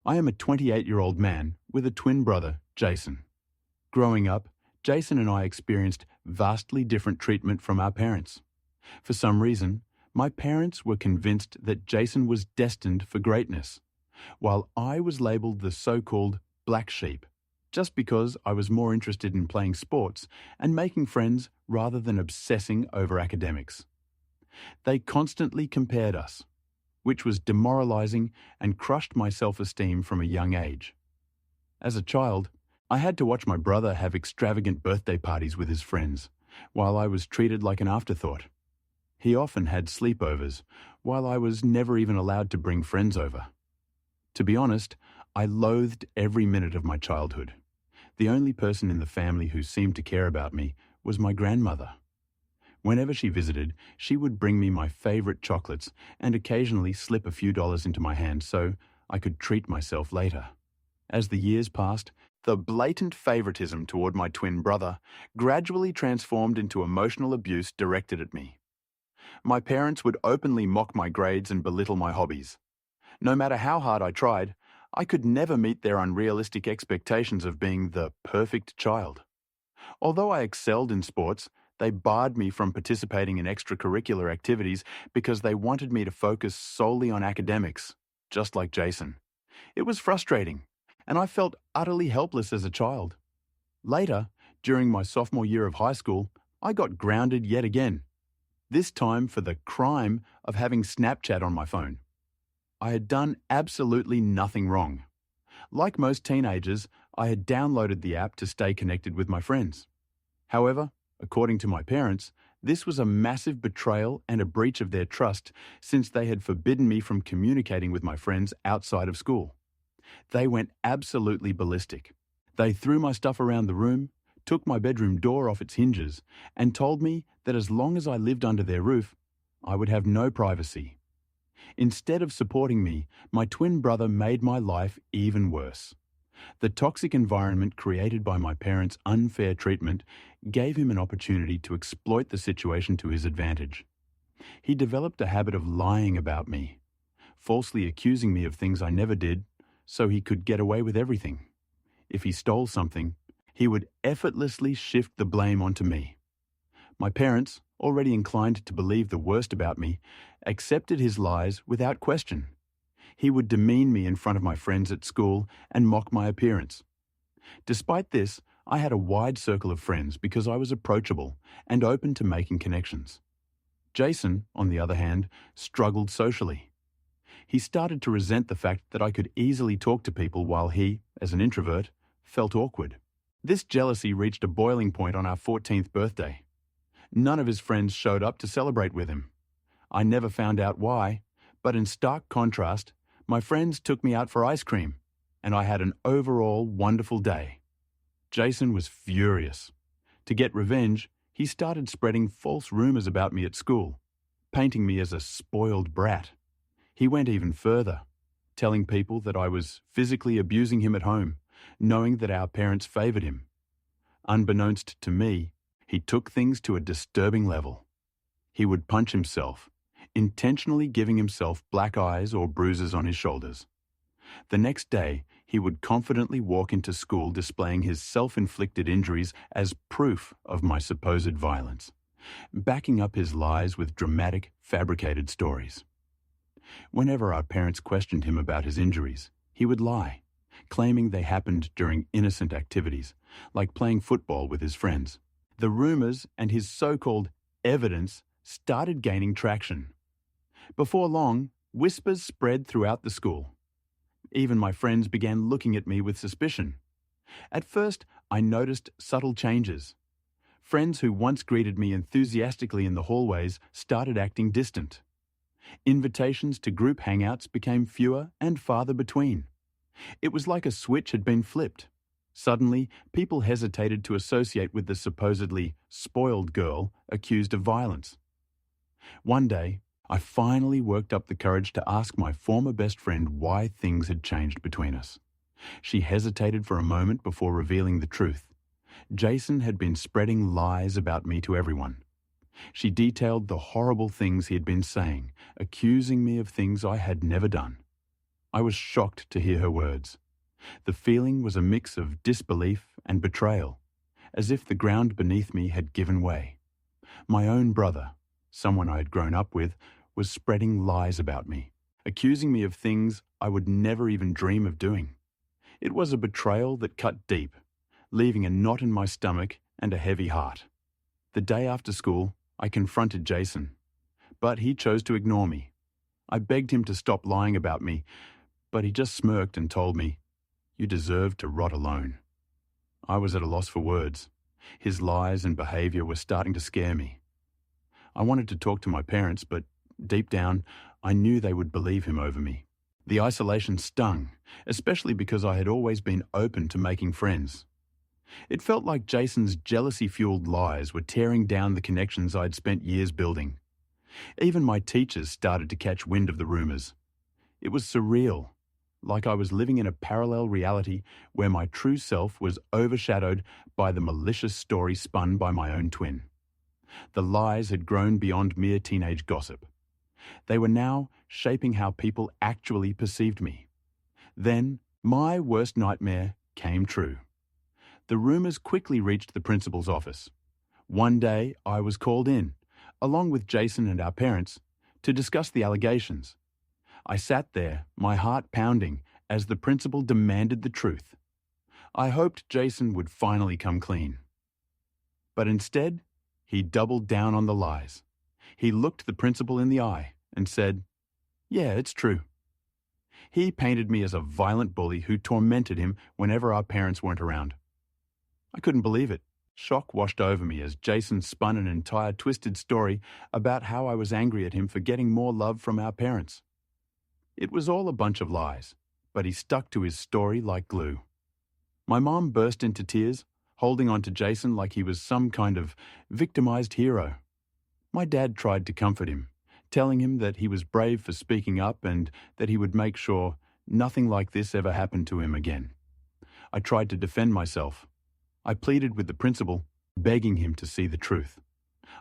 I am a 28-year-old man with a twin brother, Jason. Growing up, Jason and I experienced vastly different treatment from our parents. For some reason, my parents were convinced that Jason was destined for greatness, while I was labeled the so-called black sheep, just because I was more interested in playing sports and making friends rather than obsessing over academics. They constantly compared us, which was demoralizing and crushed my self-esteem from a young age. As a child, I had to watch my brother have extravagant birthday parties with his friends, while I was treated like an afterthought. He often had sleepovers, while I was never even allowed to bring friends over. To be honest, I loathed every minute of my childhood. The only person in the family who seemed to care about me was my grandmother. Whenever she visited, she would bring me my favorite chocolates and occasionally slip a few dollars into my hand so I could treat myself later. As the years passed, the blatant favoritism toward my twin brother gradually transformed into emotional abuse directed at me. My parents would openly mock my grades and belittle my hobbies. No matter how hard I tried, I could never meet their unrealistic expectations of being the perfect child. Although I excelled in sports, they barred me from participating in extracurricular activities because they wanted me to focus solely on academics, just like Jason. It was frustrating, and I felt utterly helpless as a child. Later, during my sophomore year of high school, I got grounded yet again, this time for the crime of having Snapchat on my phone. I had done absolutely nothing wrong. Like most teenagers, I had downloaded the app to stay connected with my friends. However, according to my parents, this was a massive betrayal and a breach of their trust since they had forbidden me from communicating with my friends outside of school. They went absolutely ballistic. They threw my stuff around the room, took my bedroom door off its hinges, and told me that as long as I lived under their roof, I would have no privacy. Instead of supporting me, my twin brother made my life even worse. The toxic environment created by my parents' unfair treatment gave him an opportunity to exploit the situation to his advantage. He developed a habit of lying about me, falsely accusing me of things I never did, so he could get away with everything. If he stole something, he would effortlessly shift the blame onto me. My parents, already inclined to believe the worst about me, accepted his lies without question. He would demean me in front of my friends at school and mock my appearance. Despite this, I had a wide circle of friends because I was approachable and open to making connections. Jason, on the other hand, struggled socially. He started to resent the fact that I could easily talk to people while he, as an introvert, felt awkward. This jealousy reached a boiling point on our 14th birthday. None of his friends showed up to celebrate with him. I never found out why, but in stark contrast, my friends took me out for ice cream, and I had an overall wonderful day. Jason was furious. To get revenge, he started spreading false rumors about me at school, painting me as a spoiled brat. He went even further, telling people that I was physically abusing him at home, knowing that our parents favored him. Unbeknownst to me, he took things to a disturbing level. He would punch himself, intentionally giving himself black eyes or bruises on his shoulders. The next day, he would confidently walk into school displaying his self-inflicted injuries as proof of my supposed violence, backing up his lies with dramatic, fabricated stories. Whenever our parents questioned him about his injuries, he would lie, claiming they happened during innocent activities, like playing football with his friends. The rumors and his so-called evidence started gaining traction. Before long, whispers spread throughout the school. Even my friends began looking at me with suspicion. At first, I noticed subtle changes. Friends who once greeted me enthusiastically in the hallways started acting distant. Invitations to group hangouts became fewer and farther between. It was like a switch had been flipped. Suddenly, people hesitated to associate with the supposedly spoiled girl accused of violence. One day, I finally worked up the courage to ask my former best friend why things had changed between us. She hesitated for a moment before revealing the truth. Jason had been spreading lies about me to everyone. She detailed the horrible things he had been saying, accusing me of things I had never done. I was shocked to hear her words. The feeling was a mix of disbelief and betrayal, as if the ground beneath me had given way. My own brother, someone I had grown up with, was spreading lies about me, accusing me of things I would never even dream of doing. It was a betrayal that cut deep, leaving a knot in my stomach and a heavy heart. The day after school, I confronted Jason, but he chose to ignore me. I begged him to stop lying about me, but he just smirked and told me, "You deserve to rot alone." I was at a loss for words. His lies and behavior were starting to scare me. I wanted to talk to my parents, but deep down, I knew they would believe him over me. The isolation stung, especially because I had always been open to making friends. It felt like Jason's jealousy-fueled lies were tearing down the connections I'd spent years building. Even my teachers started to catch wind of the rumors. It was surreal, like I was living in a parallel reality where my true self was overshadowed by the malicious story spun by my own twin. The lies had grown beyond mere teenage gossip. They were now shaping how people actually perceived me. Then, my worst nightmare came true. The rumors quickly reached the principal's office. One day, I was called in, along with Jason and our parents, to discuss the allegations. I sat there, my heart pounding, as the principal demanded the truth. I hoped Jason would finally come clean. But instead, he doubled down on the lies. He looked the principal in the eye and said, "Yeah, it's true." He painted me as a violent bully who tormented him whenever our parents weren't around. I couldn't believe it. Shock washed over me as Jason spun an entire twisted story about how I was angry at him for getting more love from our parents. It was all a bunch of lies, but he stuck to his story like glue. My mom burst into tears, holding on to Jason like he was some kind of victimized hero. My dad tried to comfort him, telling him that he was brave for speaking up and that he would make sure nothing like this ever happened to him again. I tried to defend myself. I pleaded with the principal, begging him to see the truth.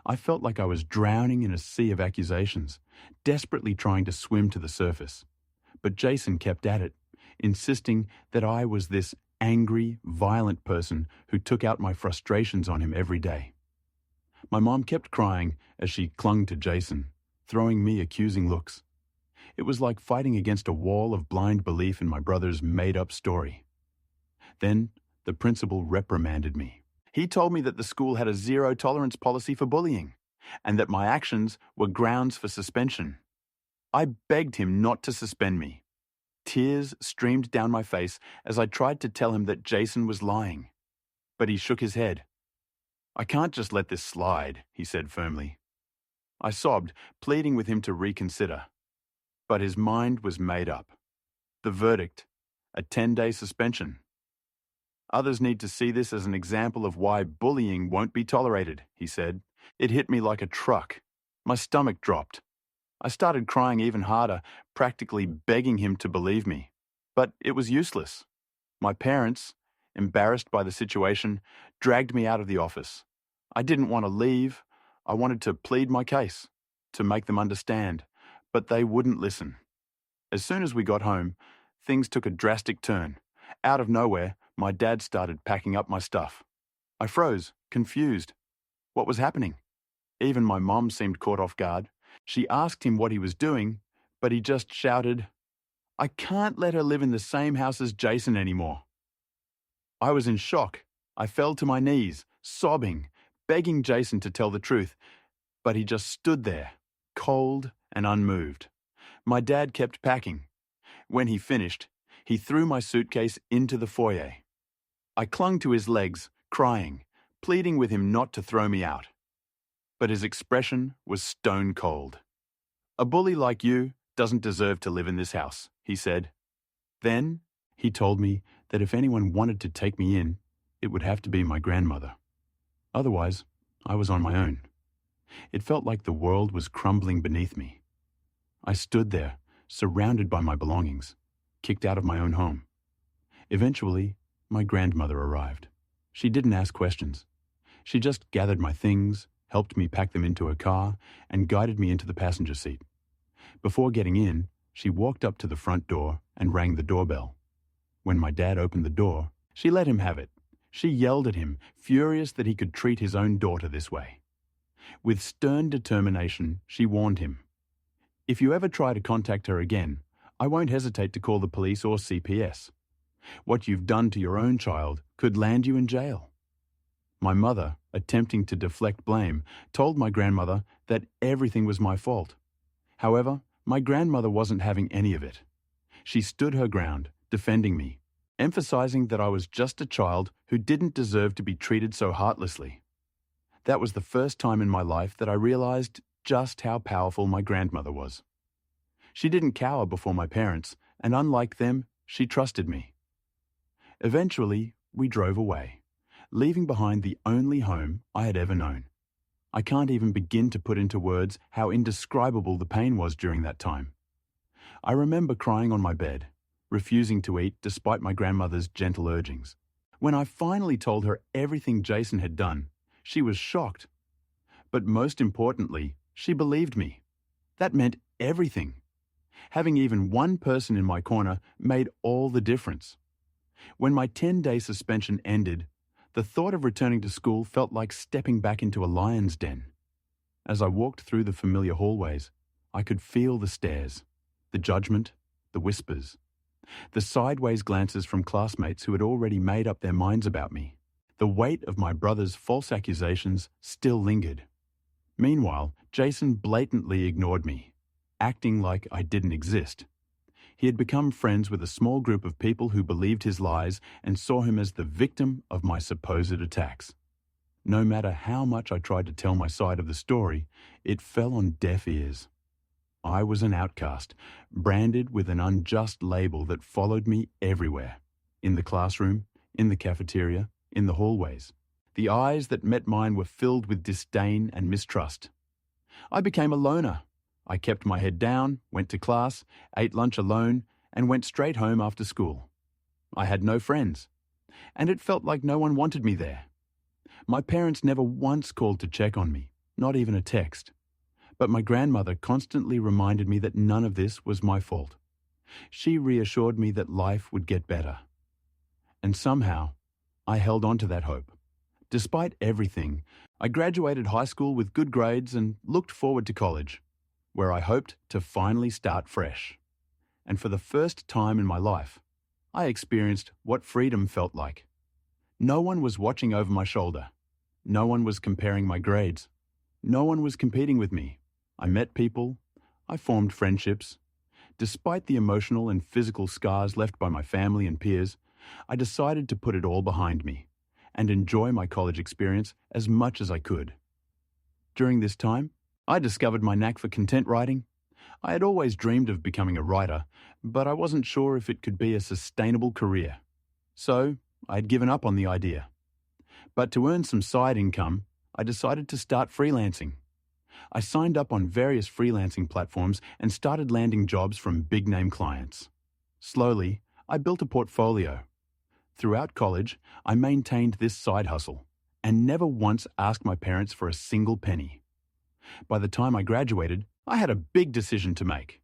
I felt like I was drowning in a sea of accusations, desperately trying to swim to the surface. But Jason kept at it, insisting that I was this angry, violent person who took out my frustrations on him every day. My mom kept crying as she clung to Jason, throwing me accusing looks. It was like fighting against a wall of blind belief in my brother's made-up story. Then, the principal reprimanded me. He told me that the school had a zero-tolerance policy for bullying, and that my actions were grounds for suspension. I begged him not to suspend me. Tears streamed down my face as I tried to tell him that Jason was lying. But he shook his head. "I can't just let this slide," he said firmly. I sobbed, pleading with him to reconsider. But his mind was made up. The verdict: a 10-day suspension. "Others need to see this as an example of why bullying won't be tolerated," he said. It hit me like a truck. My stomach dropped. I started crying even harder, practically begging him to believe me. But it was useless. My parents, embarrassed by the situation, dragged me out of the office. I didn't want to leave. I wanted to plead my case, to make them understand, but they wouldn't listen. As soon as we got home, things took a drastic turn. Out of nowhere, my dad started packing up my stuff. I froze, confused. What was happening? Even my mom seemed caught off guard. She asked him what he was doing, but he just shouted, "I can't let her live in the same house as Jason anymore." I was in shock. I fell to my knees, sobbing, begging Jason to tell the truth, but he just stood there, cold and unmoved. My dad kept packing. When he finished, he threw my suitcase into the foyer. I clung to his legs, crying, pleading with him not to throw me out. But his expression was stone cold. "A bully like you doesn't deserve to live in this house," he said. Then he told me that if anyone wanted to take me in, it would have to be my grandmother. Otherwise, I was on my own. It felt like the world was crumbling beneath me. I stood there, surrounded by my belongings, kicked out of my own home. Eventually, my grandmother arrived. She didn't ask questions. She just gathered my things, helped me pack them into her car, and guided me into the passenger seat. Before getting in, She walked up to the front door and rang the doorbell. When my dad opened the door, she let him have it. She yelled at him, furious that he could treat his own daughter this way. With stern determination, she warned him, "If you ever try to contact her again, I won't hesitate to call the police or CPS. What you've done to your own child could land you in jail." My mother, attempting to deflect blame, told my grandmother that everything was my fault. However, my grandmother wasn't having any of it. She stood her ground, defending me, emphasizing that I was just a child who didn't deserve to be treated so heartlessly. That was the first time in my life that I realized just how powerful my grandmother was. She didn't cower before my parents, and unlike them, she trusted me. Eventually, we drove away, leaving behind the only home I had ever known. I can't even begin to put into words how indescribable the pain was during that time. I remember crying on my bed, refusing to eat despite my grandmother's gentle urgings. When I finally told her everything Jason had done, she was shocked. But most importantly, she believed me. That meant everything. Having even one person in my corner made all the difference. When my 10-day suspension ended, the thought of returning to school felt like stepping back into a lion's den. As I walked through the familiar hallways, I could feel the stares, the judgment, the whispers, the sideways glances from classmates who had already made up their minds about me. The weight of my brother's false accusations still lingered. Meanwhile, Jason blatantly ignored me, acting like I didn't exist. He had become friends with a small group of people who believed his lies and saw him as the victim of my supposed attacks. No matter how much I tried to tell my side of the story, it fell on deaf ears. I was an outcast, branded with an unjust label that followed me everywhere. In the classroom, in the cafeteria, in the hallways. The eyes that met mine were filled with disdain and mistrust. I became a loner. I kept my head down, went to class, ate lunch alone, and went straight home after school. I had no friends, and it felt like no one wanted me there. My parents never once called to check on me, not even a text. But my grandmother constantly reminded me that none of this was my fault. She reassured me that life would get better. And somehow, I held on to that hope. Despite everything, I graduated high school with good grades and looked forward to college, where I hoped to finally start fresh. And for the first time in my life, I experienced what freedom felt like. No one was watching over my shoulder. No one was comparing my grades. No one was competing with me. I met people. I formed friendships. Despite the emotional and physical scars left by my family and peers, I decided to put it all behind me and enjoy my college experience as much as I could. During this time, I discovered my knack for content writing. I had always dreamed of becoming a writer, but I wasn't sure if it could be a sustainable career. So, I had given up on the idea. But to earn some side income, I decided to start freelancing. I signed up on various freelancing platforms and started landing jobs from big-name clients. Slowly, I built a portfolio. Throughout college, I maintained this side hustle and never once asked my parents for a single penny. By the time I graduated, I had a big decision to make.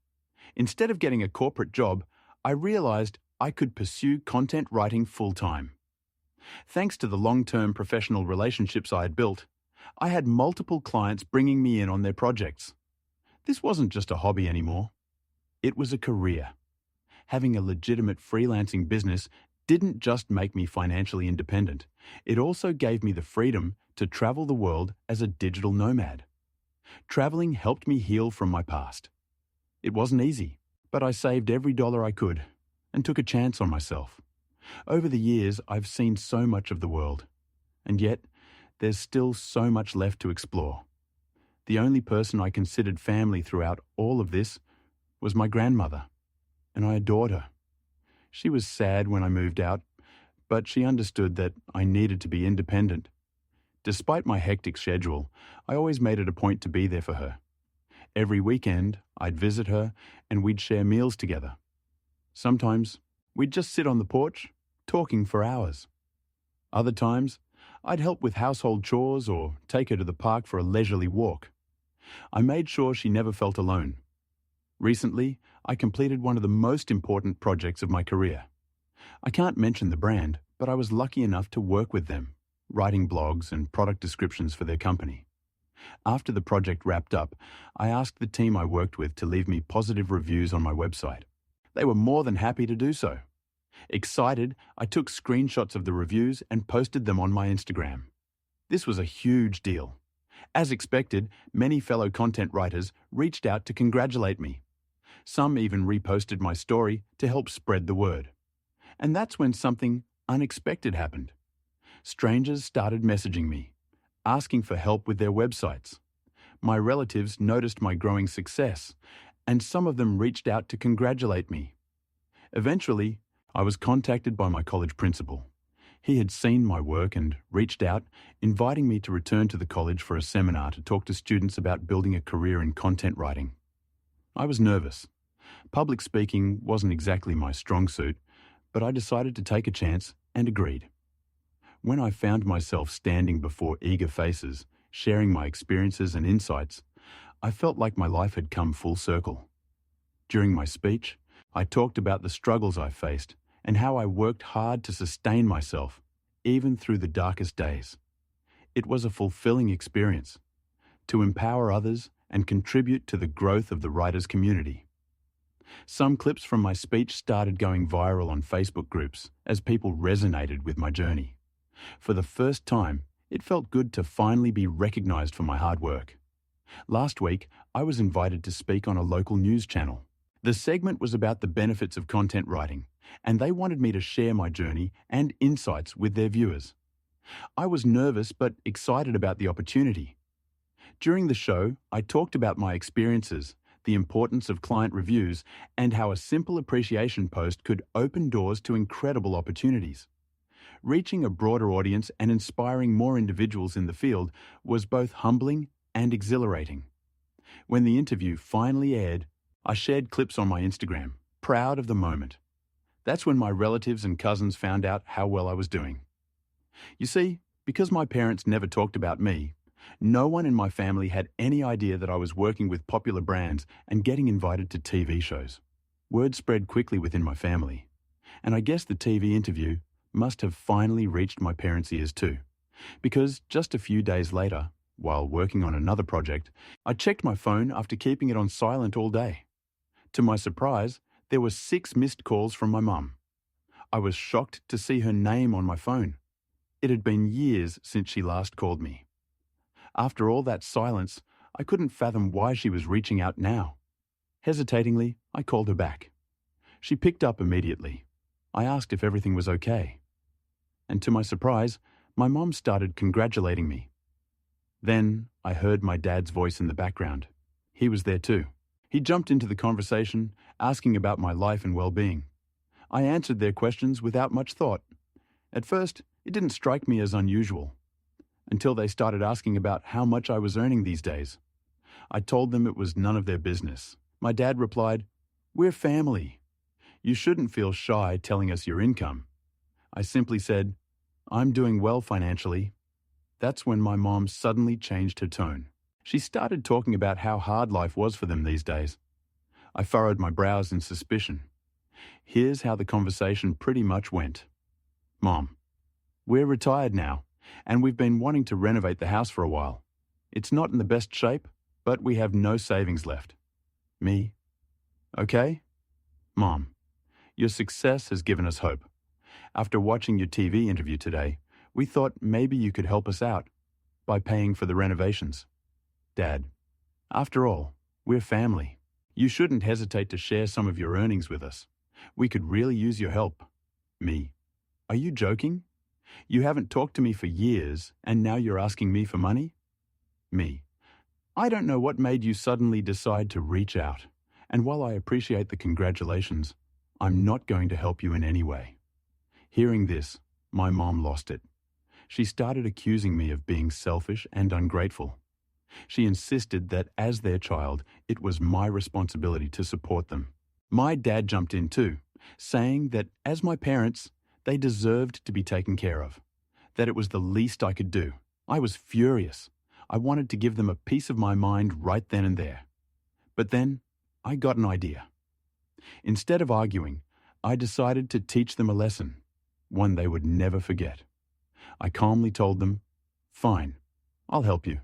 Instead of getting a corporate job, I realized I could pursue content writing full-time. Thanks to the long-term professional relationships I had built, I had multiple clients bringing me in on their projects. This wasn't just a hobby anymore. It was a career. Having a legitimate freelancing business didn't just make me financially independent, it also gave me the freedom to travel the world as a digital nomad. Traveling helped me heal from my past. It wasn't easy, but I saved every dollar I could and took a chance on myself. Over the years, I've seen so much of the world, and yet there's still so much left to explore. The only person I considered family throughout all of this was my grandmother, and I adored her. She was sad when I moved out, but she understood that I needed to be independent. Despite my hectic schedule, I always made it a point to be there for her. Every weekend, I'd visit her and we'd share meals together. Sometimes, we'd just sit on the porch, talking for hours. Other times, I'd help with household chores or take her to the park for a leisurely walk. I made sure she never felt alone. Recently, I completed one of the most important projects of my career. I can't mention the brand, but I was lucky enough to work with them, writing blogs and product descriptions for their company. After the project wrapped up, I asked the team I worked with to leave me positive reviews on my website. They were more than happy to do so. Excited, I took screenshots of the reviews and posted them on my Instagram. This was a huge deal. As expected, many fellow content writers reached out to congratulate me. Some even reposted my story to help spread the word. And that's when something unexpected happened. Strangers started messaging me, asking for help with their websites. My relatives noticed my growing success, and some of them reached out to congratulate me. Eventually, I was contacted by my college principal. He had seen my work and reached out, inviting me to return to the college for a seminar to talk to students about building a career in content writing. I was nervous. Public speaking wasn't exactly my strong suit, but I decided to take a chance and agreed. When I found myself standing before eager faces, sharing my experiences and insights, I felt like my life had come full circle. During my speech, I talked about the struggles I faced and how I worked hard to sustain myself, even through the darkest days. It was a fulfilling experience to empower others and contribute to the growth of the writers' community. Some clips from my speech started going viral on Facebook groups as people resonated with my journey. For the first time, it felt good to finally be recognized for my hard work. Last week, I was invited to speak on a local news channel. The segment was about the benefits of content writing, and they wanted me to share my journey and insights with their viewers. I was nervous but excited about the opportunity. During the show, I talked about my experiences, the importance of client reviews, and how a simple appreciation post could open doors to incredible opportunities. Reaching a broader audience and inspiring more individuals in the field was both humbling and exhilarating. When the interview finally aired, I shared clips on my Instagram, proud of the moment. That's when my relatives and cousins found out how well I was doing. You see, because my parents never talked about me, no one in my family had any idea that I was working with popular brands and getting invited to TV shows. Word spread quickly within my family, and I guess the TV interview must have finally reached my parents' ears too, because just a few days later, while working on another project, I checked my phone after keeping it on silent all day. To my surprise, there were 6 missed calls from my mum. I was shocked to see her name on my phone. It had been years since she last called me. After all that silence, I couldn't fathom why she was reaching out now. Hesitatingly, I called her back. She picked up immediately. I asked if everything was okay. And to my surprise, my mom started congratulating me. Then I heard my dad's voice in the background. He was there too. He jumped into the conversation, asking about my life and well-being. I answered their questions without much thought. At first, it didn't strike me as unusual, until they started asking about how much I was earning these days. I told them it was none of their business. My dad replied, "We're family. You shouldn't feel shy telling us your income." I simply said, "I'm doing well financially." That's when my mom suddenly changed her tone. She started talking about how hard life was for them these days. I furrowed my brows in suspicion. Here's how the conversation pretty much went. "Mom, we're retired now, and we've been wanting to renovate the house for a while. It's not in the best shape, but we have no savings left." Me, "Okay." "Mom, your success has given us hope. After watching your TV interview today, we thought maybe you could help us out by paying for the renovations." Dad, "After all, we're family. You shouldn't hesitate to share some of your earnings with us. We could really use your help." Me, "Are you joking? You haven't talked to me for years, and now you're asking me for money?" Me, "I don't know what made you suddenly decide to reach out, and while I appreciate the congratulations, I'm not going to help you in any way." Hearing this, my mom lost it. She started accusing me of being selfish and ungrateful. She insisted that as their child, it was my responsibility to support them. My dad jumped in too, saying that as my parents, they deserved to be taken care of, that it was the least I could do. I was furious. I wanted to give them a piece of my mind right then and there. But then, I got an idea. Instead of arguing, I decided to teach them a lesson, one they would never forget. I calmly told them, "Fine, I'll help you,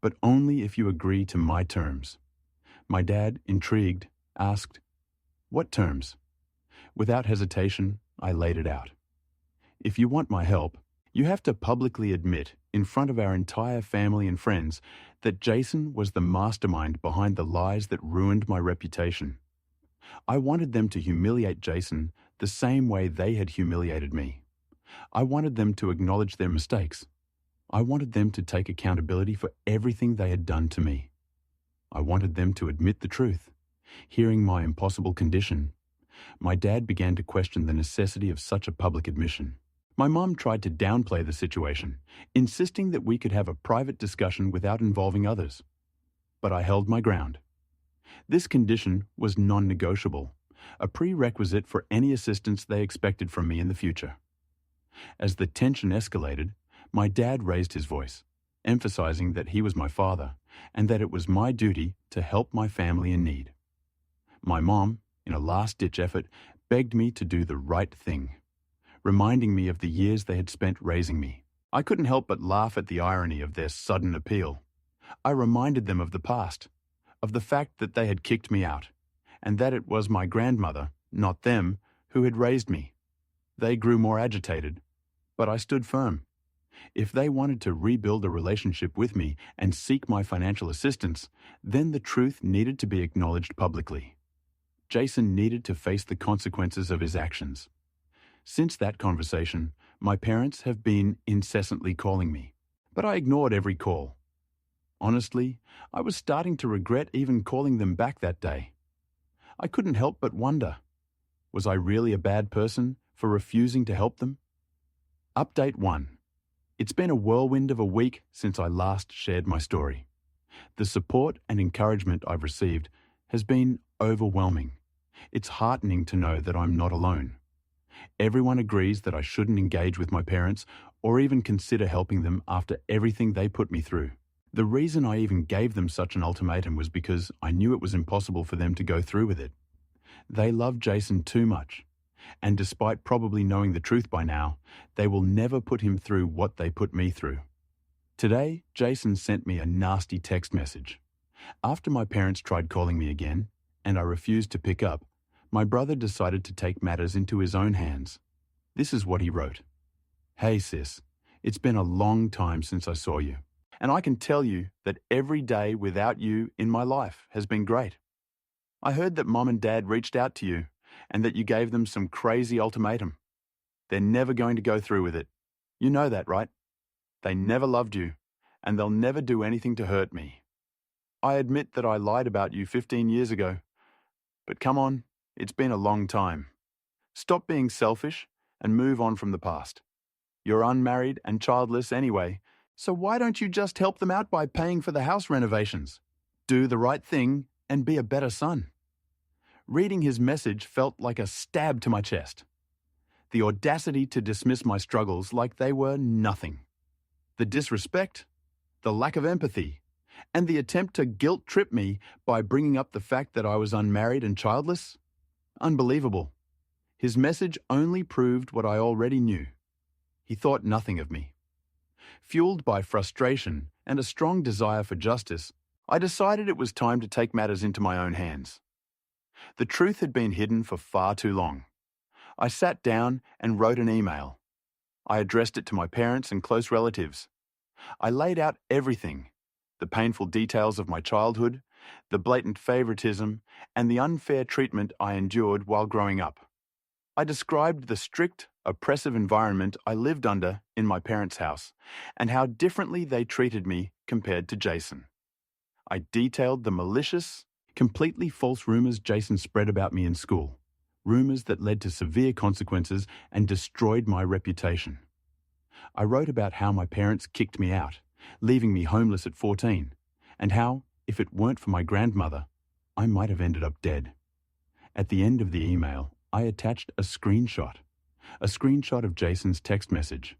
but only if you agree to my terms." My dad, intrigued, asked, "What terms?" Without hesitation, I laid it out. "If you want my help, you have to publicly admit, in front of our entire family and friends, that Jason was the mastermind behind the lies that ruined my reputation. I wanted them to humiliate Jason the same way they had humiliated me. I wanted them to acknowledge their mistakes. I wanted them to take accountability for everything they had done to me. I wanted them to admit the truth." Hearing my impossible condition, my dad began to question the necessity of such a public admission. My mom tried to downplay the situation, insisting that we could have a private discussion without involving others. But I held my ground. This condition was non-negotiable, a prerequisite for any assistance they expected from me in the future. As the tension escalated, my dad raised his voice, emphasizing that he was my father and that it was my duty to help my family in need. My mom, in a last-ditch effort, begged me to do the right thing, reminding me of the years they had spent raising me. I couldn't help but laugh at the irony of their sudden appeal. I reminded them of the past, of the fact that they had kicked me out, and that it was my grandmother, not them, who had raised me. They grew more agitated, but I stood firm. If they wanted to rebuild a relationship with me and seek my financial assistance, then the truth needed to be acknowledged publicly. Jason needed to face the consequences of his actions. Since that conversation, my parents have been incessantly calling me, but I ignored every call. Honestly, I was starting to regret even calling them back that day. I couldn't help but wonder, was I really a bad person for refusing to help them? Update 1. It's been a whirlwind of a week since I last shared my story. The support and encouragement I've received has been overwhelming. It's heartening to know that I'm not alone. Everyone agrees that I shouldn't engage with my parents or even consider helping them after everything they put me through. The reason I even gave them such an ultimatum was because I knew it was impossible for them to go through with it. They love Jason too much, and despite probably knowing the truth by now, they will never put him through what they put me through. Today, Jason sent me a nasty text message. After my parents tried calling me again, and I refused to pick up, my brother decided to take matters into his own hands. This is what he wrote. "Hey sis, it's been a long time since I saw you, and I can tell you that every day without you in my life has been great. I heard that Mom and Dad reached out to you and that you gave them some crazy ultimatum. They're never going to go through with it. You know that, right? They never loved you, and they'll never do anything to hurt me. I admit that I lied about you 15 years ago, but come on, it's been a long time. Stop being selfish and move on from the past. You're unmarried and childless anyway, so why don't you just help them out by paying for the house renovations? Do the right thing and be a better son." Reading his message felt like a stab to my chest. The audacity to dismiss my struggles like they were nothing. The disrespect, the lack of empathy, and the attempt to guilt-trip me by bringing up the fact that I was unmarried and childless? Unbelievable. His message only proved what I already knew. He thought nothing of me. Fueled by frustration and a strong desire for justice, I decided it was time to take matters into my own hands. The truth had been hidden for far too long. I sat down and wrote an email. I addressed it to my parents and close relatives. I laid out everything, the painful details of my childhood, the blatant favoritism, and the unfair treatment I endured while growing up. I described the strict, oppressive environment I lived under in my parents' house and how differently they treated me compared to Jason. I detailed the malicious, completely false rumors Jason spread about me in school, rumors that led to severe consequences and destroyed my reputation. I wrote about how my parents kicked me out, leaving me homeless at 14, and how, if it weren't for my grandmother, I might have ended up dead. At the end of the email, I attached a screenshot of Jason's text message,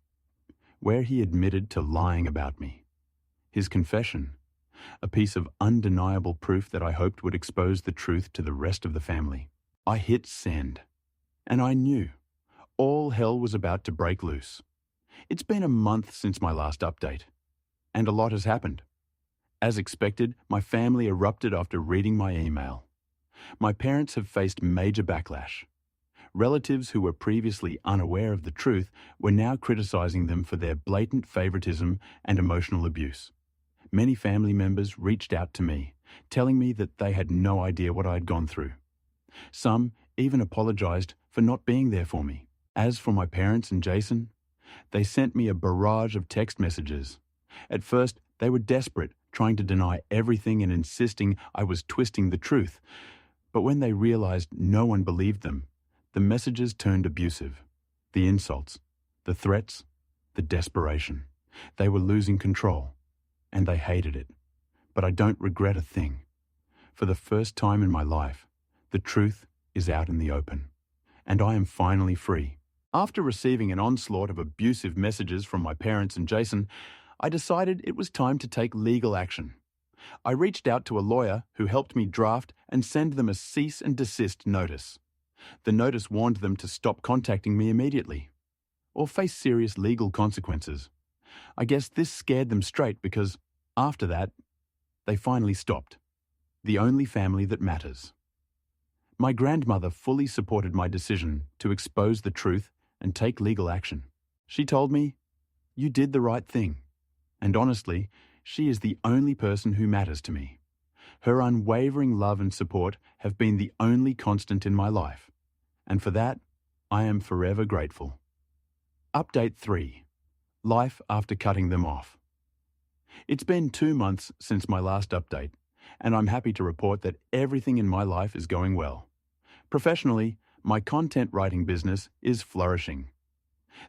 where he admitted to lying about me. His confession, a piece of undeniable proof that I hoped would expose the truth to the rest of the family. I hit send, and I knew all hell was about to break loose. It's been a month since my last update, and a lot has happened. As expected, my family erupted after reading my email. My parents have faced major backlash. Relatives who were previously unaware of the truth were now criticizing them for their blatant favoritism and emotional abuse. Many family members reached out to me, telling me that they had no idea what I had gone through. Some even apologized for not being there for me. As for my parents and Jason, they sent me a barrage of text messages. At first, they were desperate, trying to deny everything and insisting I was twisting the truth. But when they realized no one believed them, the messages turned abusive. The insults, the threats, the desperation. They were losing control, and they hated it. But I don't regret a thing. For the first time in my life, the truth is out in the open, and I am finally free. After receiving an onslaught of abusive messages from my parents and Jason, I decided it was time to take legal action. I reached out to a lawyer who helped me draft and send them a cease and desist notice. The notice warned them to stop contacting me immediately, or face serious legal consequences. I guess this scared them straight because, after that, they finally stopped. The only family that matters. My grandmother fully supported my decision to expose the truth and take legal action. She told me, "You did the right thing." And honestly, she is the only person who matters to me. Her unwavering love and support have been the only constant in my life, and for that, I am forever grateful. Update 3. Life after cutting them off. It's been 2 months since my last update, and I'm happy to report that everything in my life is going well. Professionally, my content writing business is flourishing.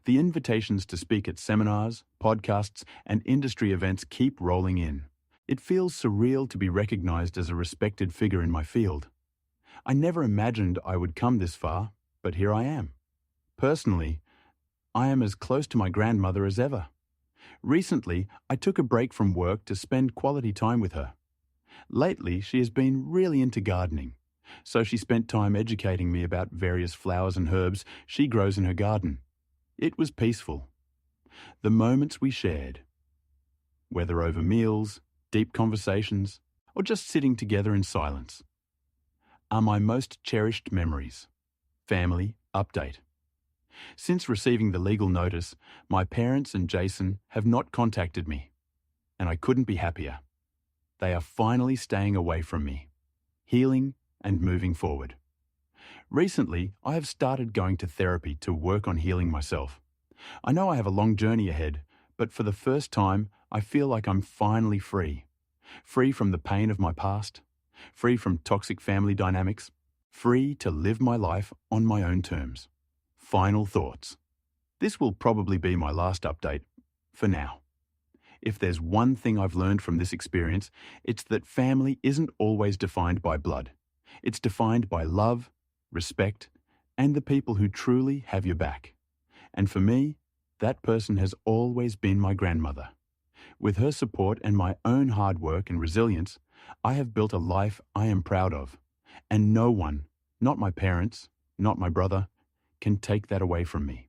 The invitations to speak at seminars, podcasts, and industry events keep rolling in. It feels surreal to be recognized as a respected figure in my field. I never imagined I would come this far, but here I am. Personally, I am as close to my grandmother as ever. Recently, I took a break from work to spend quality time with her. Lately, she has been really into gardening, so she spent time educating me about various flowers and herbs she grows in her garden. It was peaceful. The moments we shared, whether over meals, deep conversations, or just sitting together in silence, are my most cherished memories. Family update. Since receiving the legal notice, my parents and Jason have not contacted me, and I couldn't be happier. They are finally staying away from me, healing and moving forward. Recently, I have started going to therapy to work on healing myself. I know I have a long journey ahead, but for the first time, I feel like I'm finally free. Free from the pain of my past, free from toxic family dynamics, free to live my life on my own terms. Final thoughts. This will probably be my last update, for now. If there's one thing I've learned from this experience, it's that family isn't always defined by blood. It's defined by love, respect, and the people who truly have your back. And for me, that person has always been my grandmother. With her support and my own hard work and resilience, I have built a life I am proud of. And no one, not my parents, not my brother, can take that away from me.